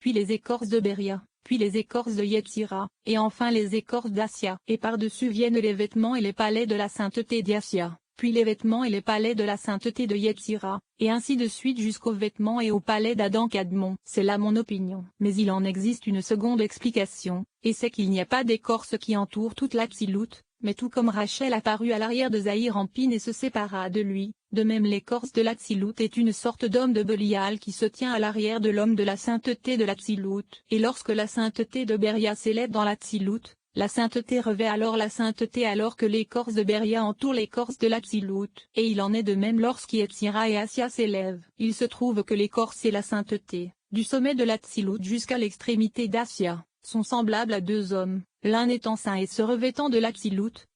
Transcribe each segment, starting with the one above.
puis les écorces de Béria, puis les écorces de Yetzira, et enfin les écorces d'Assia. Et par-dessus viennent les vêtements et les palais de la sainteté d'Assia, puis les vêtements et les palais de la sainteté de Yetzira, et ainsi de suite jusqu'aux vêtements et aux palais d'Adam Kadmon. C'est là mon opinion. Mais il en existe une seconde explication, et c'est qu'il n'y a pas d'écorce qui entoure toute l'Atzilut, mais tout comme Rachel apparut à l'arrière de Zahir Ampin et se sépara de lui, de même l'écorce de l'Atzilut est une sorte d'homme de Belial qui se tient à l'arrière de l'homme de la sainteté de l'Atzilut. Et lorsque la sainteté de Béria s'élève dans l'Atzilut, la sainteté revêt alors la sainteté alors que l'écorce de Béria entoure l'écorce de l'Atzilut. Et il en est de même lorsqu'Yetzira et Assia s'élèvent. Il se trouve que l'écorce et la sainteté, du sommet de l'Atzilut jusqu'à l'extrémité d'Assia, sont semblables à deux hommes, l'un étant saint et se revêtant de l'Atzilut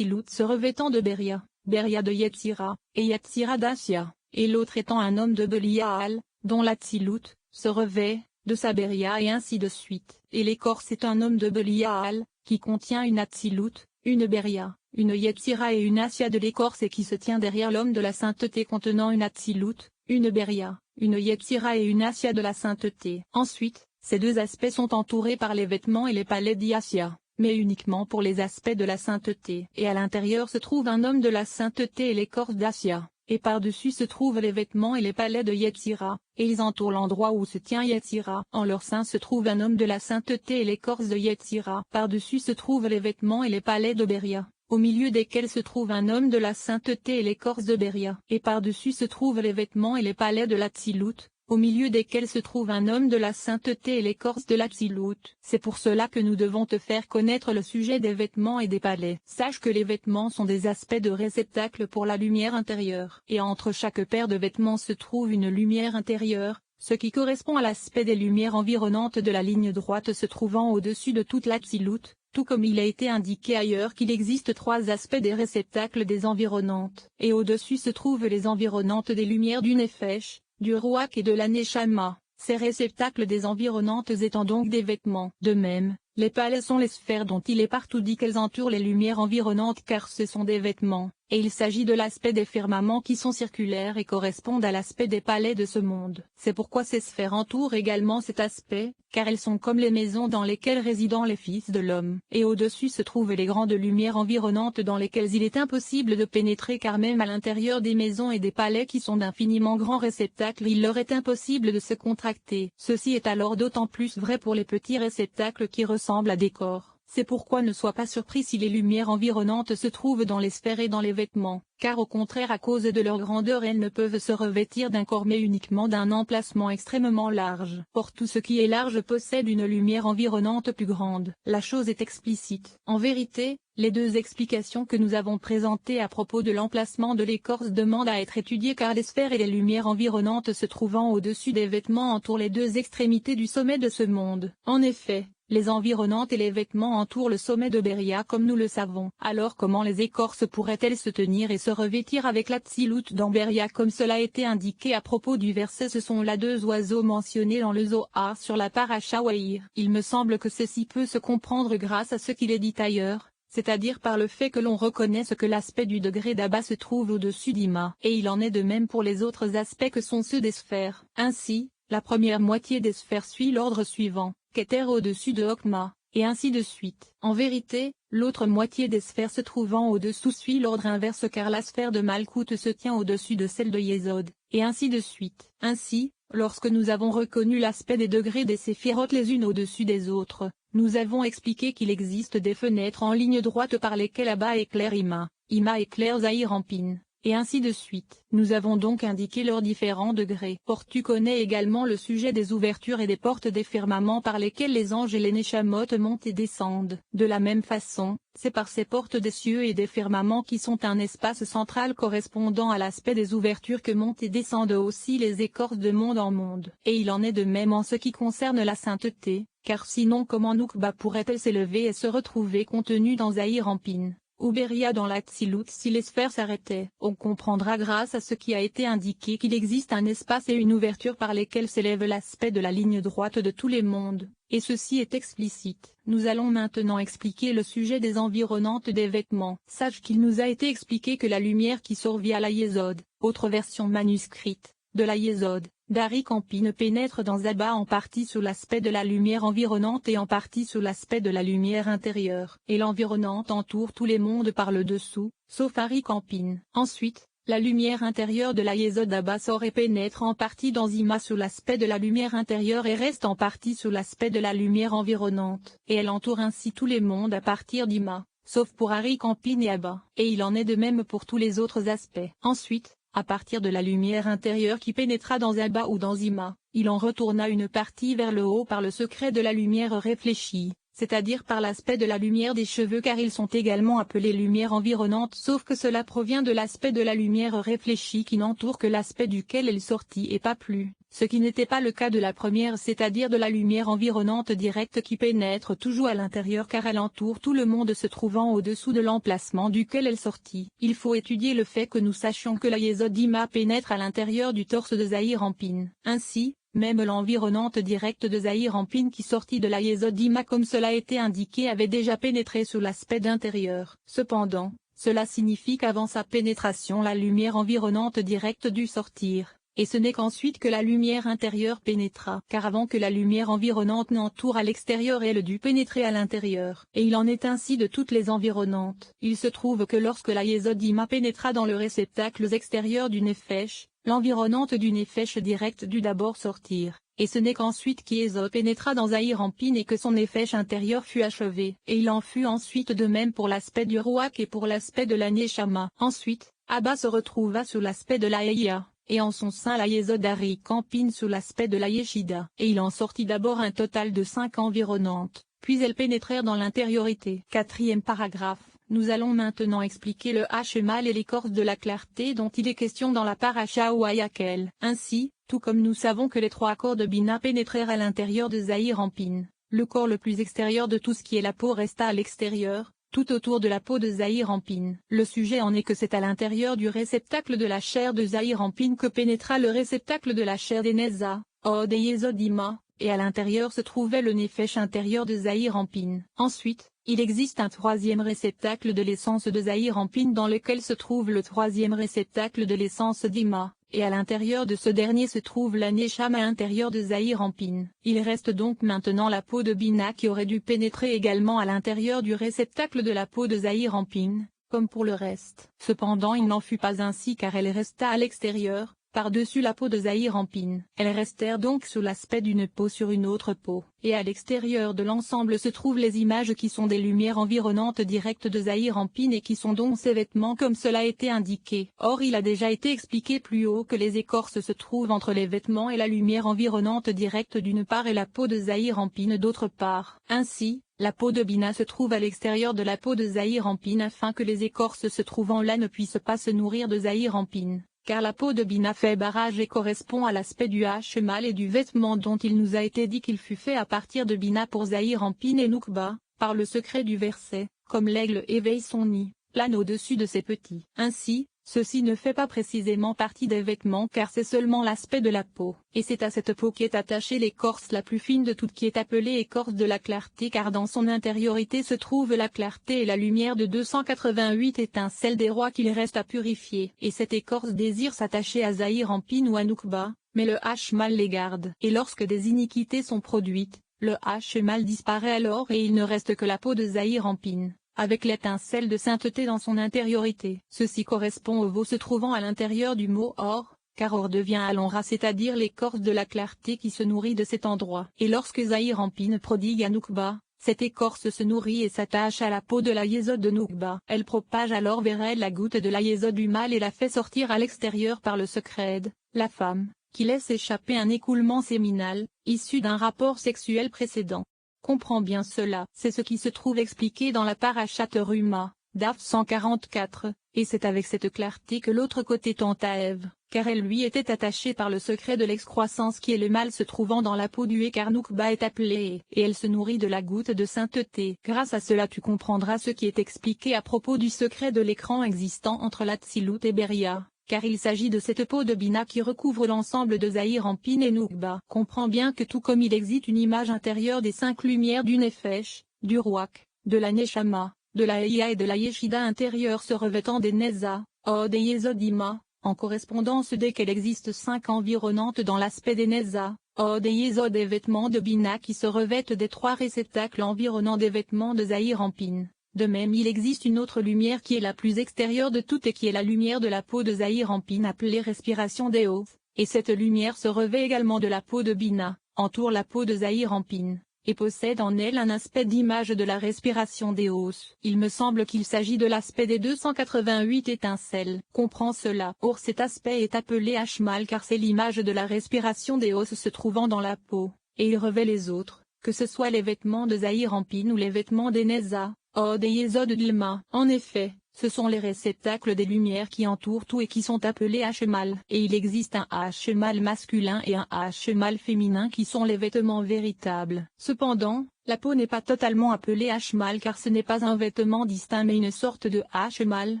se revêtant de Béria, Béria de Yetzira, et Yetzira d'Assia, et l'autre étant un homme de Belial, dont l'Atzilut se revêt de sa Béria et ainsi de suite. Et l'écorce est un homme de Belial, qui contient une Atzilut, une Béria, une Yetzira et une Assia de l'écorce et qui se tient derrière l'homme de la sainteté contenant une Atzilut, une Béria, une Yetzira et une Assia de la sainteté. Ensuite, ces deux aspects sont entourés par les vêtements et les palais d'Assia, mais uniquement pour les aspects de la sainteté. Et à l'intérieur se trouve un homme de la sainteté et l'écorce d'Assia, et par-dessus se trouvent les vêtements et les palais de Yetzira, et ils entourent l'endroit où se tient Yetzira. En leur sein se trouve un homme de la sainteté et l'écorce de Yetzira. Par-dessus se trouvent les vêtements et les palais de Béria, au milieu desquels se trouve un homme de la sainteté et l'écorce de Béria. Et par-dessus se trouvent les vêtements et les palais de l'Atzilut, au milieu desquels se trouve un homme de la sainteté et l'écorce de l'Atzilut. C'est pour cela que nous devons te faire connaître le sujet des vêtements et des palais. Sache que les vêtements sont des aspects de réceptacles pour la lumière intérieure. Et entre chaque paire de vêtements se trouve une lumière intérieure, ce qui correspond à l'aspect des lumières environnantes de la ligne droite se trouvant au-dessus de toute l'Atzilut, tout comme il a été indiqué ailleurs qu'il existe trois aspects des réceptacles des environnantes. Et au-dessus se trouvent les environnantes des lumières du Nefesh, du Ruach et de la Neshama, ces réceptacles des environnantes étant donc des vêtements. De même, les palais sont les sphères dont il est partout dit qu'elles entourent les lumières environnantes car ce sont des vêtements, et il s'agit de l'aspect des firmaments qui sont circulaires et correspondent à l'aspect des palais de ce monde. C'est pourquoi ces sphères entourent également cet aspect, car elles sont comme les maisons dans lesquelles résident les fils de l'homme. Et au-dessus se trouvent les grandes lumières environnantes dans lesquelles il est impossible de pénétrer car même à l'intérieur des maisons et des palais qui sont d'infiniment grands réceptacles il leur est impossible de se contracter. Ceci est alors d'autant plus vrai pour les petits réceptacles qui ressemblent à des corps. C'est pourquoi ne sois pas surpris si les lumières environnantes se trouvent dans les sphères et dans les vêtements, car au contraire à cause de leur grandeur elles ne peuvent se revêtir d'un corps mais uniquement d'un emplacement extrêmement large. Or tout ce qui est large possède une lumière environnante plus grande. La chose est explicite. En vérité, les deux explications que nous avons présentées à propos de l'emplacement de l'écorce demandent à être étudiées car les sphères et les lumières environnantes se trouvant au-dessus des vêtements entourent les deux extrémités du sommet de ce monde. En effet, les environnantes et les vêtements entourent le sommet de Béria comme nous le savons. Alors comment les écorces pourraient-elles se tenir et se revêtir avec l'Atzilut dans Béria comme cela a été indiqué à propos du verset? Ce sont là deux oiseaux mentionnés dans le Zohar sur la paracha Waïr. Il me semble que ceci peut se comprendre grâce à ce qu'il est dit ailleurs, c'est-à-dire par le fait que l'on reconnaisse que l'aspect du degré d'Abba se trouve au-dessus d'Ima. Et il en est de même pour les autres aspects que sont ceux des sphères. Ainsi, la première moitié des sphères suit l'ordre suivant, Keter au-dessus de Okma, et ainsi de suite. En vérité, l'autre moitié des sphères se trouvant au-dessous suit l'ordre inverse car la sphère de Malkout se tient au-dessus de celle de Yesod, et ainsi de suite. Ainsi, lorsque nous avons reconnu l'aspect des degrés des séphirotes les unes au-dessus des autres, nous avons expliqué qu'il existe des fenêtres en ligne droite par lesquelles Abba éclaire Ima, Ima éclaire Zahir Ampin, et ainsi de suite. Nous avons donc indiqué leurs différents degrés. Or tu connais également le sujet des ouvertures et des portes des firmaments par lesquelles les anges et les Neshamot montent et descendent. De la même façon, c'est par ces portes des cieux et des firmaments qui sont un espace central correspondant à l'aspect des ouvertures que montent et descendent aussi les écorces de monde en monde. Et il en est de même en ce qui concerne la sainteté, car sinon comment Noukba pourrait-elle s'élever et se retrouver contenue dans Zahir Ampin ou Béria dans l'Atzilut si les sphères s'arrêtaient? On comprendra grâce à ce qui a été indiqué qu'il existe un espace et une ouverture par lesquels s'élève l'aspect de la ligne droite de tous les mondes, et ceci est explicite. Nous allons maintenant expliquer le sujet des environnantes des vêtements. Sache qu'il nous a été expliqué que la lumière qui sort via la Yesod, autre version manuscrite, de la Yesod, d'Ari Campine pénètre dans Abba en partie sous l'aspect de la lumière environnante et en partie sous l'aspect de la lumière intérieure. Et l'environnante entoure tous les mondes par le dessous, sauf Ari Campine. Ensuite, la lumière intérieure de la Yesod Abba sort et pénètre en partie dans Ima sous l'aspect de la lumière intérieure et reste en partie sous l'aspect de la lumière environnante. Et elle entoure ainsi tous les mondes à partir d'Ima, sauf pour Ari Campine et Abba. Et il en est de même pour tous les autres aspects. Ensuite, à partir de la lumière intérieure qui pénétra dans Abba ou dans Ima, il en retourna une partie vers le haut par le secret de la lumière réfléchie, c'est-à-dire par l'aspect de la lumière des cheveux car ils sont également appelés lumière environnante sauf que cela provient de l'aspect de la lumière réfléchie qui n'entoure que l'aspect duquel elle sortit et pas plus, ce qui n'était pas le cas de la première c'est-à-dire de la lumière environnante directe qui pénètre toujours à l'intérieur car elle entoure tout le monde se trouvant au-dessous de l'emplacement duquel elle sortit. Il faut étudier le fait que nous sachions que la Yesod d'Ima pénètre à l'intérieur du torse de Zahir Ampin. Ainsi, même l'environnante directe de Zahir Ampin qui sortit de la Yesod d'Ima comme cela a été indiqué avait déjà pénétré sous l'aspect d'intérieur. Cependant, cela signifie qu'avant sa pénétration la lumière environnante directe dut sortir, et ce n'est qu'ensuite que la lumière intérieure pénétra. Car avant que la lumière environnante n'entoure à l'extérieur elle dut pénétrer à l'intérieur. Et il en est ainsi de toutes les environnantes. Il se trouve que lorsque la Yesod d'Ima pénétra dans le réceptacle extérieur du Nefesh, l'environnante du Nefesh direct dut d'abord sortir, et ce n'est qu'ensuite qu'Yesod pénétra dans Zahir Ampin et que son Nefesh intérieur fut achevé. Et il en fut ensuite de même pour l'aspect du Ruach et pour l'aspect de la Neshama. Ensuite, Abba se retrouva sous l'aspect de la Heya, et en son sein la Yesod Ari Campine sous l'aspect de la Yeshida. Et il en sortit d'abord un total de 5 environnantes, puis elles pénétrèrent dans l'intériorité. Quatrième paragraphe. Nous allons maintenant expliquer le Hachemal et l'écorce de la clarté dont il est question dans la paracha ou Hayakel. Ainsi, tout comme nous savons que les 3 corps de Bina pénétrèrent à l'intérieur de Zahir Ampin, le corps le plus extérieur de tout ce qui est la peau resta à l'extérieur, tout autour de la peau de Zahir Ampin. Le sujet en est que c'est à l'intérieur du réceptacle de la chair de Zahir Ampin que pénétra le réceptacle de la chair des Neza, Od et Yesod d'Ima, et à l'intérieur se trouvait le Nefesh intérieur de Zahir Ampin. Ensuite, il existe un 3e réceptacle de l'essence de Zahir Ampin dans lequel se trouve le 3e réceptacle de l'essence d'Ima, et à l'intérieur de ce dernier se trouve la Neshama intérieure de Zahir Ampin. Il reste donc maintenant la peau de Bina qui aurait dû pénétrer également à l'intérieur du réceptacle de la peau de Zahir Ampin, comme pour le reste. Cependant il n'en fut pas ainsi car elle resta à l'extérieur, par-dessus la peau de Zahir Ampin. Elles restèrent donc sous l'aspect d'une peau sur une autre peau. Et à l'extérieur de l'ensemble se trouvent les images qui sont des lumières environnantes directes de Zahir Ampin et qui sont donc ses vêtements comme cela a été indiqué. Or il a déjà été expliqué plus haut que les écorces se trouvent entre les vêtements et la lumière environnante directe d'une part et la peau de Zahir Ampin d'autre part. Ainsi, la peau de Bina se trouve à l'extérieur de la peau de Zahir Ampin afin que les écorces se trouvant là ne puissent pas se nourrir de Zahir Ampin. Car la peau de Bina fait barrage et correspond à l'aspect du Hachemal et du vêtement dont il nous a été dit qu'il fut fait à partir de Bina pour Zahir Ampin et Noukba, par le secret du verset, comme l'aigle éveille son nid, plane au-dessus de ses petits. Ainsi, ceci ne fait pas précisément partie des vêtements car c'est seulement l'aspect de la peau, et c'est à cette peau qu'est attachée l'écorce la plus fine de toutes qui est appelée écorce de la clarté car dans son intériorité se trouve la clarté et la lumière de 288 étincelles des rois qu'il reste à purifier. Et cette écorce désire s'attacher à Zahir Ampin ou à Noukba, mais le Hachemal les garde. Et lorsque des iniquités sont produites, le Hachemal disparaît alors et il ne reste que la peau de Zahir Ampin, avec l'étincelle de sainteté dans son intériorité. Ceci correspond au veau se trouvant à l'intérieur du mot or, car or devient Alonra c'est-à-dire l'écorce de la clarté qui se nourrit de cet endroit. Et lorsque Zahir Ampin prodigue à Noukba, cette écorce se nourrit et s'attache à la peau de la Yesod de Noukba. Elle propage alors vers elle la goutte de la Yesod du mâle et la fait sortir à l'extérieur par le secret de la femme, qui laisse échapper un écoulement séminal, issu d'un rapport sexuel précédent. Comprends bien cela. C'est ce qui se trouve expliqué dans la Parashat Ruma, Daf 144, et c'est avec cette clarté que l'autre côté tend à Ève, car elle lui était attachée par le secret de l'excroissance qui est le mâle se trouvant dans la peau du Noukba est appelée, et elle se nourrit de la goutte de sainteté. Grâce à cela tu comprendras ce qui est expliqué à propos du secret de l'écran existant entre l'Atsilut et Beria. Car il s'agit de cette peau de Bina qui recouvre l'ensemble de Zahir Ampin et Noukba. Comprends bien que tout comme il existe une image intérieure des 5 lumières du Nefesh, du Ruach, de la Neshama, de la Heya et de la Yeshida intérieure se revêtant des Neza, Od et Yesod d'Ima, en correspondance dès qu'elle existe 5 environnantes dans l'aspect des Nesa, Od et Yesod des vêtements de Bina qui se revêtent des 3 réceptacles environnants des vêtements de Zahir Ampin. De même il existe une autre lumière qui est la plus extérieure de toutes et qui est la lumière de la peau de Zahir Ampin appelée respiration d'Eos, et cette lumière se revêt également de la peau de Bina, entoure la peau de Zahir Ampin, et possède en elle un aspect d'image de la respiration d'Eos. Il me semble qu'il s'agit de l'aspect des 288 étincelles. Comprends cela. Or cet aspect est appelé Ashmal car c'est l'image de la respiration d'Eos se trouvant dans la peau, et il revêt les autres, que ce soit les vêtements de Zahir Ampin ou les vêtements des Nesa, Od et Yesod d'Ilma. En effet, ce sont les réceptacles des lumières qui entourent tout et qui sont appelés Ashmal. Et il existe un Ashmal masculin et un Ashmal féminin qui sont les vêtements véritables. Cependant, la peau n'est pas totalement appelée Ashmal car ce n'est pas un vêtement distinct mais une sorte de Ashmal,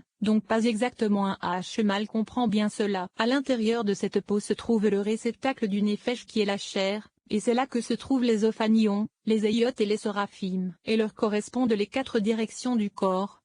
donc pas exactement un Ashmal. Comprends bien cela. À l'intérieur de cette peau se trouve le réceptacle du Nefesh qui est la chair, et c'est là que se trouvent les Ophanions, les Eyot et les Séraphim, et leur correspondent les 4 directions du corps,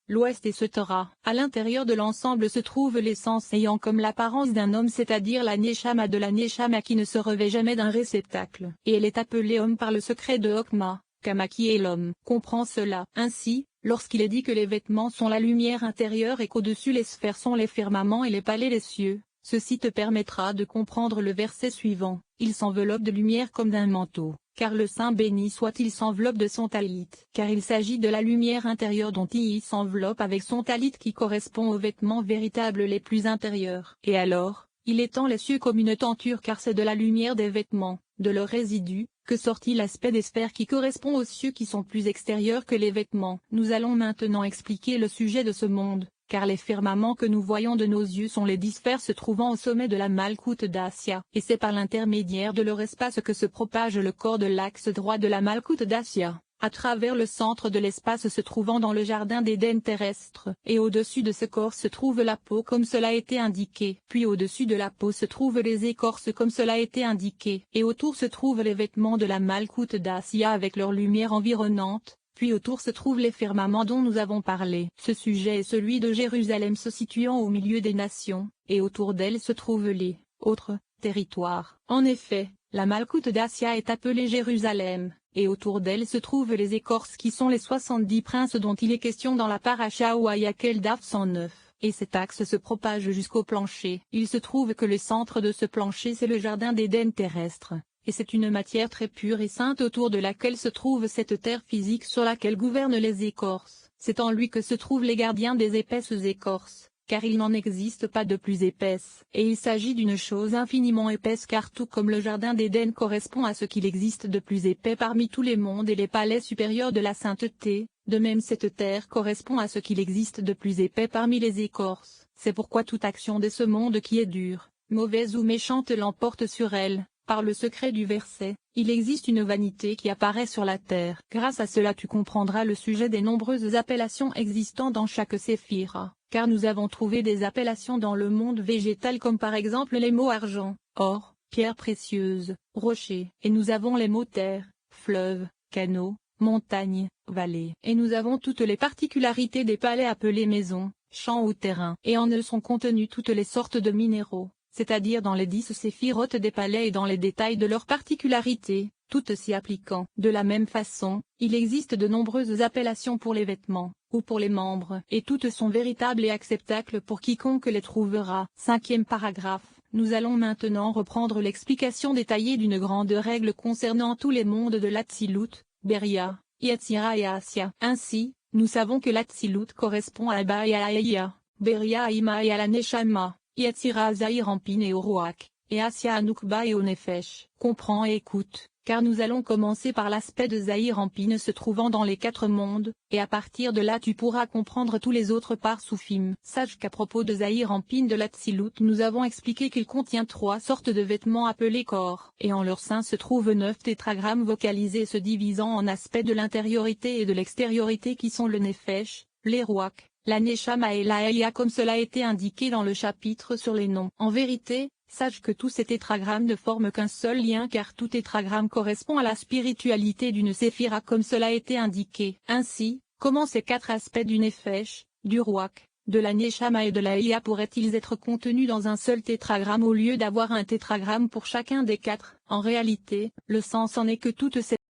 l'ouest et Setara. À l'intérieur de l'ensemble se trouvent les sens ayant comme l'apparence d'un homme c'est-à-dire la Neshama de la Neshama qui ne se revêt jamais d'un réceptacle, et elle est appelée homme par le secret de Hokma, Kama qui est l'homme. Comprends cela. Ainsi, lorsqu'il est dit que les vêtements sont la lumière intérieure et qu'au-dessus les sphères sont les firmaments et les palais des cieux, ceci te permettra de comprendre le verset suivant. Il s'enveloppe de lumière comme d'un manteau, car le Saint béni soit-il s'enveloppe de son talit. Car il s'agit de la lumière intérieure dont il s'enveloppe avec son talit qui correspond aux vêtements véritables les plus intérieurs. Et alors, il étend les cieux comme une tenture car c'est de la lumière des vêtements, de leur résidu, que sortit l'aspect des sphères qui correspond aux cieux qui sont plus extérieurs que les vêtements. Nous allons maintenant expliquer le sujet de ce monde, car les firmaments que nous voyons de nos yeux sont les 10 sphères se trouvant au sommet de la Malkout d'Assia, et c'est par l'intermédiaire de leur espace que se propage le corps de l'axe droit de la Malkout d'Assia, à travers le centre de l'espace se trouvant dans le jardin d'Éden terrestre, et au-dessus de ce corps se trouve la peau comme cela a été indiqué, puis au-dessus de la peau se trouvent les écorces comme cela a été indiqué, et autour se trouvent les vêtements de la Malkout d'Assia avec leur lumière environnante. Puis autour se trouvent les firmaments dont nous avons parlé. Ce sujet est celui de Jérusalem se situant au milieu des nations, et autour d'elle se trouvent les autres territoires. En effet, la Malkout d'Assia est appelée Jérusalem, et autour d'elle se trouvent les écorces qui sont les 70 princes dont il est question dans la paracha ou Ayakel Daf 109. Et cet axe se propage jusqu'au plancher. Il se trouve que le centre de ce plancher c'est le jardin d'Éden terrestre. Et c'est une matière très pure et sainte autour de laquelle se trouve cette terre physique sur laquelle gouvernent les écorces. C'est en lui que se trouvent les gardiens des épaisses écorces, car il n'en existe pas de plus épaisse. Et il s'agit d'une chose infiniment épaisse car tout comme le jardin d'Éden correspond à ce qu'il existe de plus épais parmi tous les mondes et les palais supérieurs de la sainteté, de même cette terre correspond à ce qu'il existe de plus épais parmi les écorces. C'est pourquoi toute action de ce monde qui est dure, mauvaise ou méchante l'emporte sur elle. Par le secret du verset, il existe une vanité qui apparaît sur la terre. Grâce à cela tu comprendras le sujet des nombreuses appellations existant dans chaque séphira, car nous avons trouvé des appellations dans le monde végétal comme par exemple les mots argent, or, pierre précieuse, rocher, et nous avons les mots terre, fleuve, canaux, montagne, vallée, et nous avons toutes les particularités des palais appelés maisons, champs ou terrains, et en eux sont contenues toutes les sortes de minéraux, c'est-à-dire dans les 10 séphirotes des palais et dans les détails de leurs particularités, toutes s'y appliquant. De la même façon, il existe de nombreuses appellations pour les vêtements, ou pour les membres, et toutes sont véritables et acceptables pour quiconque les trouvera. 5e paragraphe. Nous allons maintenant reprendre l'explication détaillée d'une grande règle concernant tous les mondes de l'Atsilut, Beria, Yetzira et Assia. Ainsi, nous savons que l'Atsilut correspond à Abba et à Aya, Beria à Ima et à la Neshama. Yetzira à Zahir Ampin et au Ruach, et Assia à Nukba et au Nefesh. Comprends et écoute, car nous allons commencer par l'aspect de Zahir Ampin se trouvant dans les 4 mondes, et à partir de là tu pourras comprendre tous les autres par Soufim. Sache qu'à propos de Zahir Ampin de l'Atsilut nous avons expliqué qu'il contient 3 sortes de vêtements appelés corps, et en leur sein se trouvent 9 tétragrammes vocalisés se divisant en aspects de l'intériorité et de l'extériorité qui sont le Nefesh, les Ruach, la Neshama et la Aya comme cela a été indiqué dans le chapitre sur les noms. En vérité, sache que tous ces tétragrammes ne forment qu'un seul lien car tout tétragramme correspond à la spiritualité d'une séphira comme cela a été indiqué. Ainsi, comment ces 4 aspects du Nefesh, du Ruach, de la Neshama et de la Ia pourraient-ils être contenus dans un seul tétragramme au lieu d'avoir un tétragramme pour chacun des quatre? En réalité, le sens en est que toutes ces